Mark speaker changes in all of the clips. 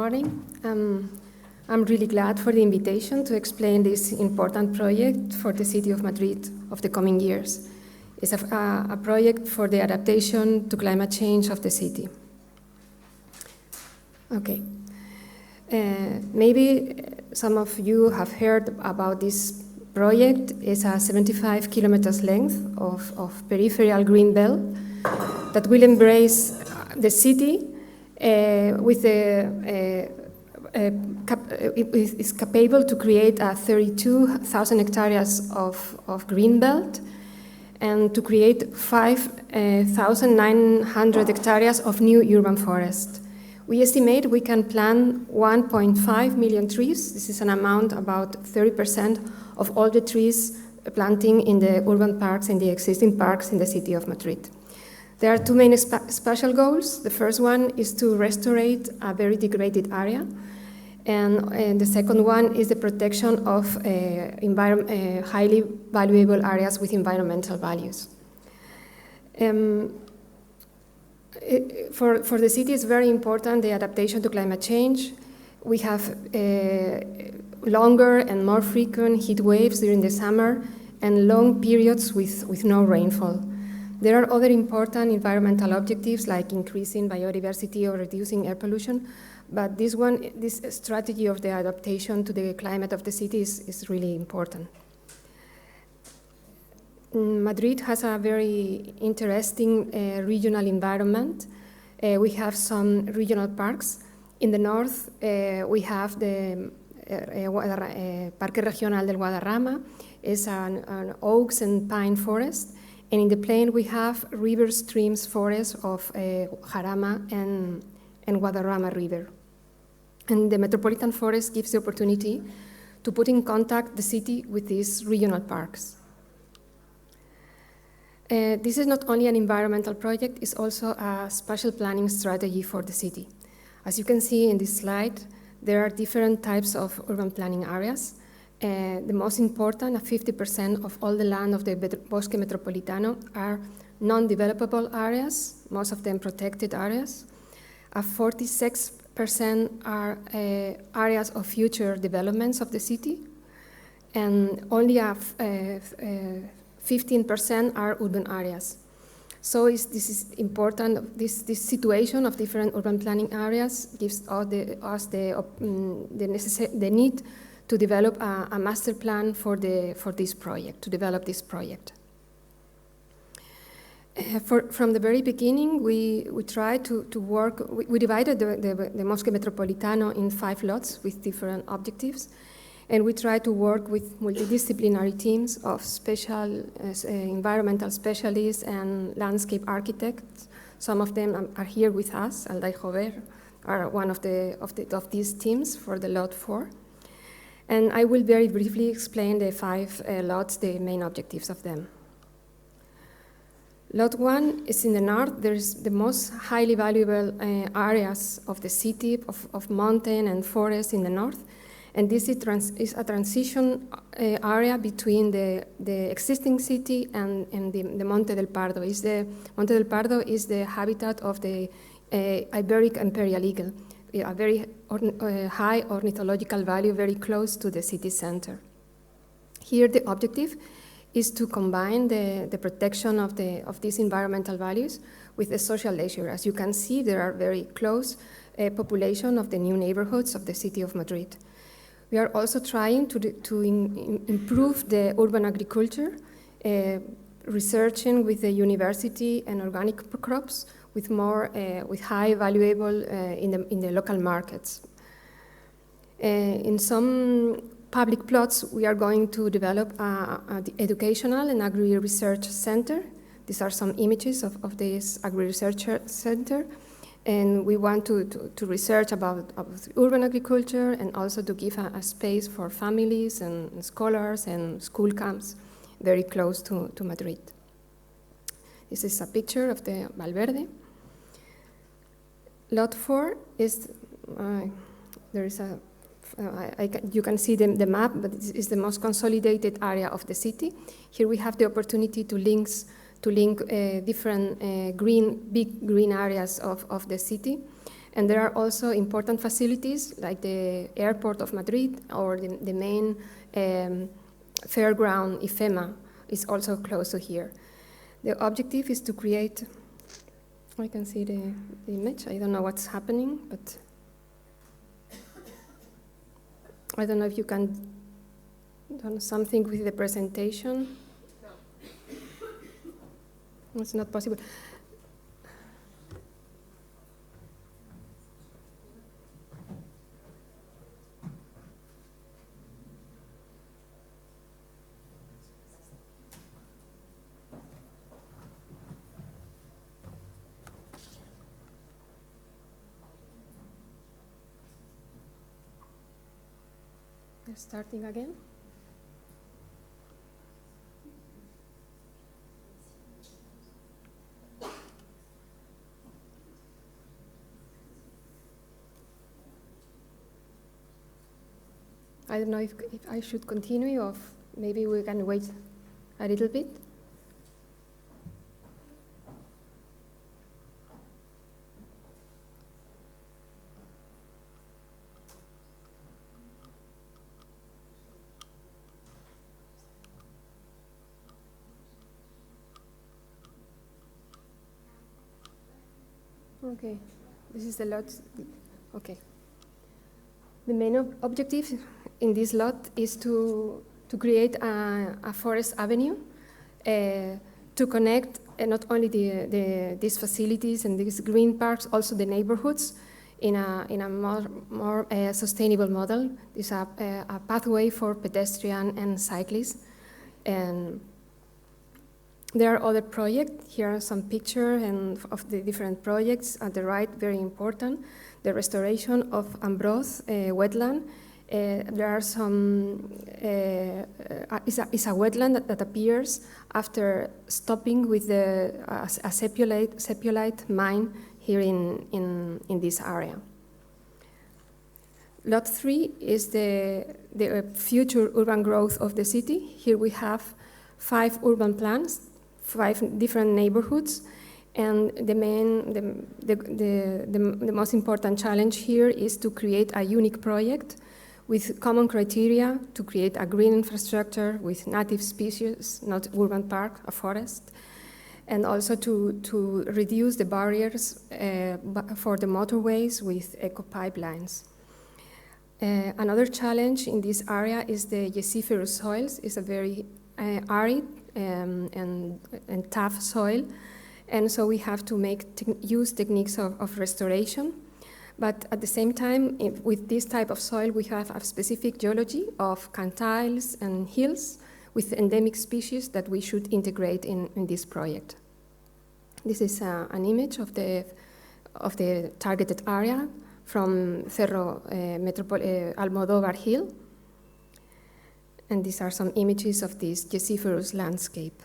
Speaker 1: morning. I'm really glad for the invitation to explain this important project for the city of Madrid of the coming years. It's a project for the adaptation to climate change of the city. Okay. Maybe some of you have heard about this project. It's a 75 kilometers length of peripheral green belt that will embrace the city is capable to create 32,000 hectares of green belt and to create 5,900 hectares of new urban forest. We estimate we can plant 1.5 million trees. This is an amount about 30% of all the trees planting in the urban parks and the existing parks in the city of Madrid. There are two main special goals. The first one is to restore a very degraded area, and the second one is the protection of highly valuable areas with environmental values. For the city, it's very important the adaptation to climate change. We have longer and more frequent heat waves during the summer and long periods with no rainfall. There are other important environmental objectives like increasing biodiversity or reducing air pollution, but this strategy of the adaptation to the climate of the city is really important. Madrid has a very interesting regional environment. We have some regional parks. In the north, we have the Parque Regional del Guadarrama. It's an oaks and pine forest. And in the plain, we have river streams forests of Jarama and Guadarrama River. And the Metropolitan Forest gives the opportunity to put in contact the city with these regional parks. This is not only an environmental project, it's also a spatial planning strategy for the city. As you can see in this slide, there are different types of urban planning areas. The most important, 50% of all the land of the Bosque Metropolitano are non-developable areas, most of them protected areas. 46% are areas of future developments of the city, and only 15% are urban areas. So this is important. This situation of different urban planning areas gives us the need to develop a master plan for this project, to develop this project. From the very beginning, we tried to work, we divided the Bosque Metropolitano in 5 lots with different objectives, and we tried to work with multidisciplinary teams of special environmental specialists and landscape architects. Some of them are here with us. Alday Jover are one of these teams for the lot 4. And I will very briefly explain the 5 lots, the main objectives of them. Lot 1 is in the north. There's the most highly valuable areas of the city, of mountain and forest in the north. And this is a transition area between the existing city and the Monte del Pardo. Monte del Pardo is the habitat of the Iberic imperial eagle, a very high ornithological value, very close to the city center. Here the objective is to combine the protection of these environmental values with the social leisure. As you can see, there are very close population of the new neighborhoods of the city of Madrid. We are also trying to improve the urban agriculture, researching with the university and organic crops with high valuable in the local markets. In some public plots, we are going to develop an educational and agri-research center. These are some images of this agri-research center. And we want to research about urban agriculture and also to give a space for families and scholars and school camps very close to Madrid. This is a picture of the Valverde. Lot 4 is, you can see the map, but it's the most consolidated area of the city. Here we have the opportunity to link different big green areas of the city. And there are also important facilities like the airport of Madrid or the main fairground IFEMA is also close to here. The objective is to create, I can see the image, I don't know what's happening, but I don't know if you can do something with the presentation. No. It's not possible. Starting again. I don't know if I should continue or maybe we can wait a little bit. Okay, this is the lot. Okay. The main objective in this lot is to create a forest avenue to connect not only these facilities and these green parks, also the neighborhoods in a more sustainable model. It's a pathway for pedestrian and cyclists. And there are other projects. Here are some pictures of the different projects. At the right, very important, the restoration of Ambrose wetland. There are some, it's a wetland that appears after stopping with a sepulite mine here in this area. Lot 3 is the future urban growth of the city. Here we have 5 urban plans, 5 different neighborhoods, and the most important challenge here is to create a unique project with common criteria to create a green infrastructure with native species, not urban park, a forest, and also to reduce the barriers for the motorways with eco pipelines. Another challenge in this area is the yesiferous soils. It's a very arid and tough soil, and so we have to use techniques of restoration. But at the same time, with this type of soil, we have a specific geology of cantiles and hills with endemic species that we should integrate in this project. This is an image of the targeted area from Cerro Almodóvar Hill. And these are some images of this yesiferous landscape.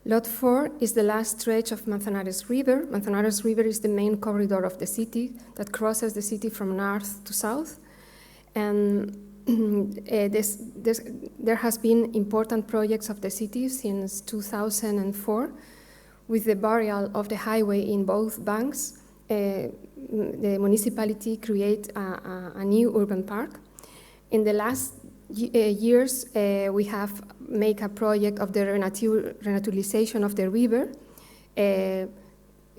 Speaker 1: Lot 4 is the last stretch of Manzanares River. Manzanares River is the main corridor of the city that crosses the city from north to south. And there has been important projects of the city since 2004. With the burial of the highway in both banks, the municipality created a new urban park. In the last years, we have made a project of the renaturalization of the river,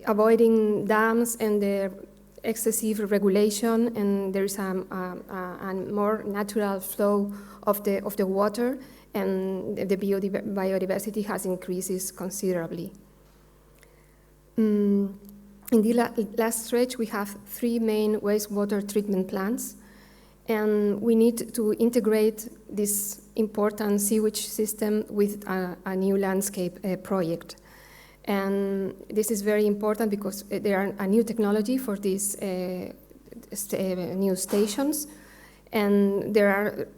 Speaker 1: avoiding dams and the excessive regulation, and there is a more natural flow of the water, and the biodiversity has increased considerably. In the last stretch, we have 3 main wastewater treatment plants, and we need to integrate this important sewage system with a new landscape project. And this is very important because there are a new technology for these new stations, and they are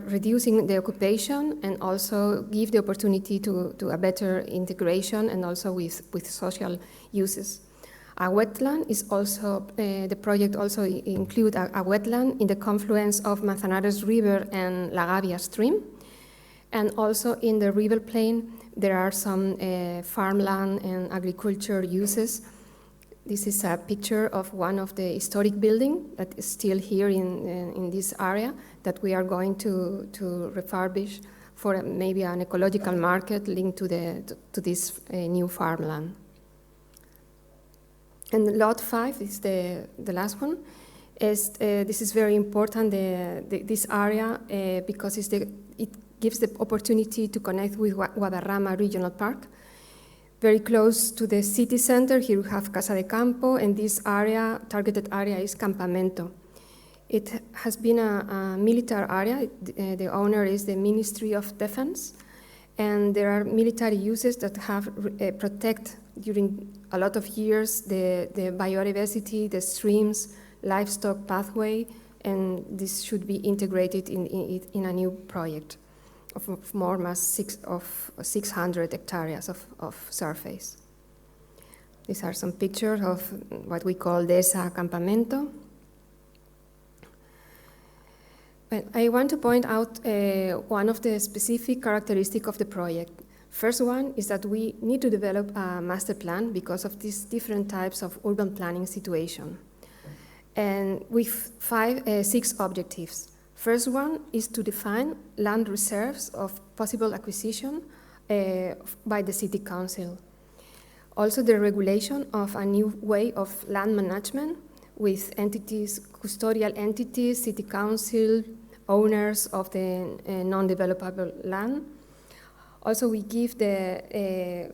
Speaker 1: reducing the occupation and also give the opportunity to a better integration and also with social uses. A wetland is also, the project also includes a wetland in the confluence of Manzanares River and La Gavia stream. And also in the river plain, there are some farmland and agriculture uses This is a picture of one of the historic buildings that is still here in this area that we are going to refurbish for maybe an ecological market linked to this new farmland. And lot 5 is the last one. This is very important, this area, because it gives the opportunity to connect with Guadarrama Regional Park. Very close to the city center, here we have Casa de Campo, and this area, targeted area, is Campamento. It has been a military area. The owner is the Ministry of Defense, and there are military uses that have protect during a lot of years the biodiversity, the streams, livestock pathway, and this should be integrated in a new project of more than 600 hectares of surface. These are some pictures of what we call Dehesa Campamento. But I want to point out one of the specific characteristics of the project. First one is that we need to develop a master plan because of these different types of urban planning situation. And with 6 objectives. First one is to define land reserves of possible acquisition by the City Council. Also the regulation of a new way of land management with entities, custodial entities, City Council, owners of the non-developable land. Also we give the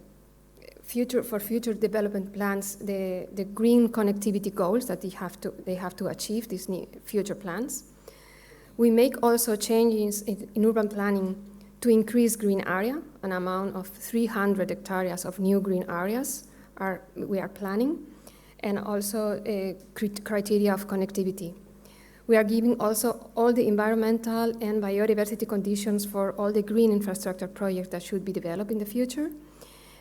Speaker 1: future development plans the green connectivity goals that they have to achieve, these new future plans. We make also changes in urban planning to increase green area, an amount of 300 hectares of new green areas we are planning, and also criteria of connectivity. We are giving also all the environmental and biodiversity conditions for all the green infrastructure projects that should be developed in the future.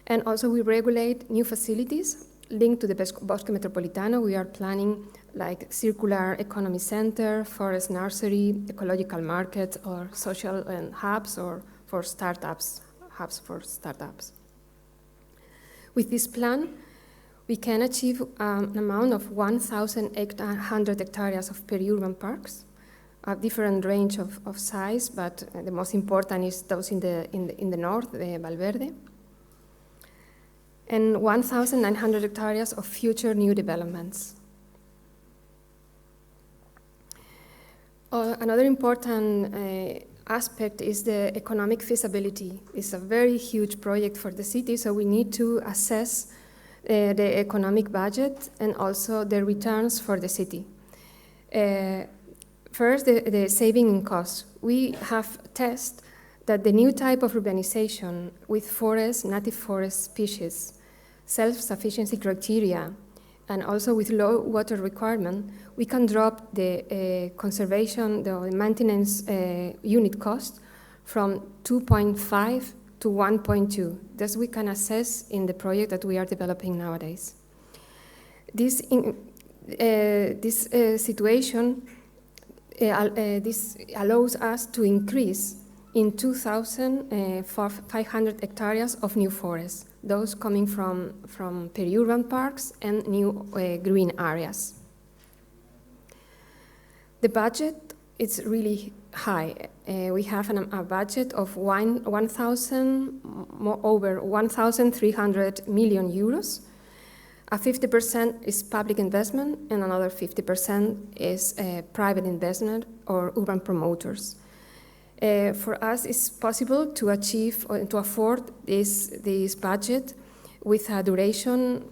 Speaker 1: And also we regulate new facilities linked to the Bosque Metropolitano. We are planning like circular economy center, forest nursery, ecological market, or social hubs, or for startups, hubs for startups. With this plan, we can achieve an amount of 1,800 hectares of peri-urban parks, a different range of size, but the most important is those in the north, the Valverde, and 1,900 hectares of future new developments. Another important aspect is the economic feasibility. It's a very huge project for the city, so we need to assess the economic budget and also the returns for the city. First, the saving in costs. We have tested that the new type of urbanization with forest, native forest species, self-sufficiency criteria, and also with low water requirement, we can drop the conservation, the maintenance unit cost from 2.5 to 1.2. This we can assess in the project that we are developing nowadays. This situation, this allows us to increase in 2,500 hectares of new forests, those coming from peri-urban parks and new green areas. The budget is really high. We have a budget of over 1,300 million euros. 50% is public investment and another 50% is private investment or urban promoters. For us, it's possible to achieve or to afford this budget with a duration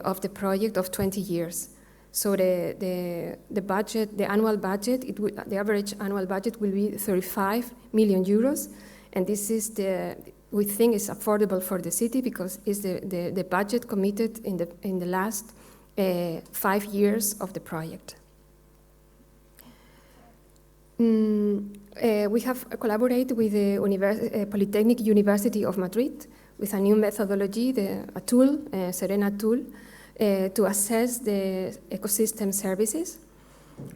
Speaker 1: of the project of 20 years. So the budget, the annual budget, the average annual budget will be 35 million euros, and this is we think is affordable for the city because it's the budget committed in the last 5 years of the project. We have collaborated with the Polytechnic University of Madrid with a new methodology, a tool, Serena tool, to assess the ecosystem services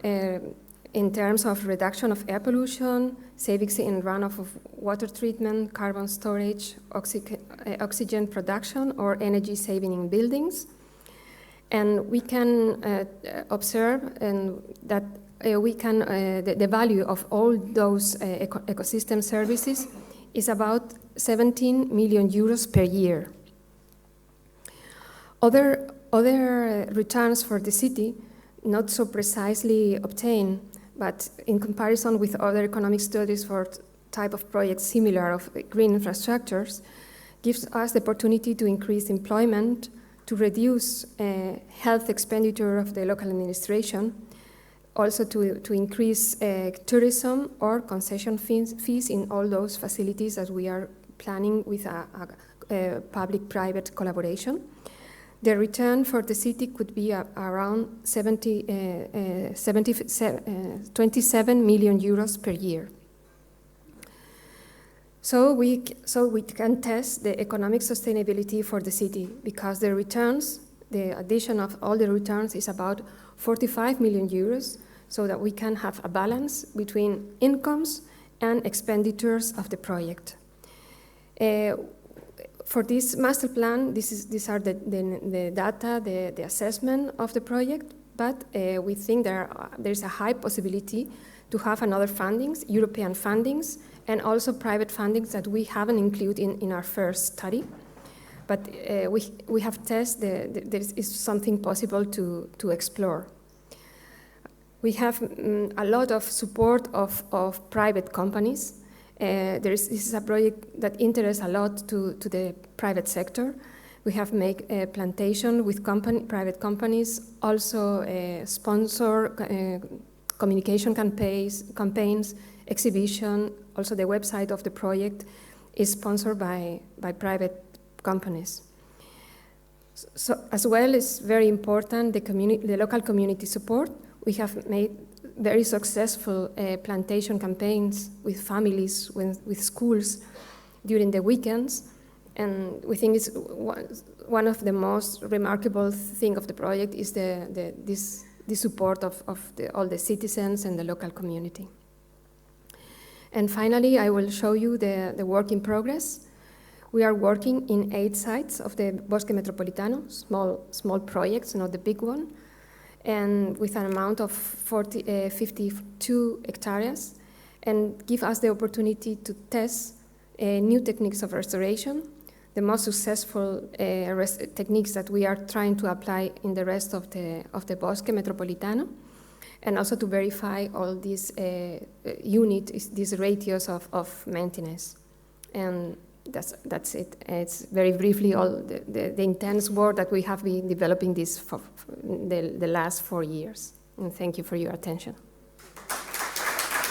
Speaker 1: in terms of reduction of air pollution, savings in runoff of water treatment, carbon storage, oxygen production, or energy saving in buildings. And we can observe that the value of all those ecosystem services is about 17 million euros per year. Other returns for the city, not so precisely obtained, but in comparison with other economic studies for type of projects similar of green infrastructures, gives us the opportunity to increase employment, to reduce health expenditure of the local administration, also to increase tourism or concession fees in all those facilities that we are planning with a public-private collaboration. The return for the city could be around 27 million euros per year. So we can test the economic sustainability for the city because the returns, the addition of all the returns is about 45 million euros, so that we can have a balance between incomes and expenditures of the project. For this master plan, these are the data, the assessment of the project, but we think there's a high possibility to have another fundings, European fundings, and also private fundings that we haven't included in our first study. But we have tested, there is something possible to explore. We have a lot of support of private companies. This is a project that interests a lot to the private sector. We have made a plantation with private companies, also sponsor communication campaigns, exhibition. Also the website of the project is sponsored by private companies. So as well, it's very important the local community support. We have made very successful plantation campaigns with families, with schools during the weekends, and we think it's one of the most remarkable things of the project is this support of all the citizens and the local community. And finally, I will show you the work in progress. We are working in 8 sites of the Bosque Metropolitano, small projects, not the big one, and with an amount of 52 hectares, and give us the opportunity to test new techniques of restoration, the most successful techniques that we are trying to apply in the rest of the Bosque Metropolitano, and also to verify all these these ratios of maintenance. And that's it. It's very briefly all the intense work that we have been developing this for the last 4 years. And thank you for your attention.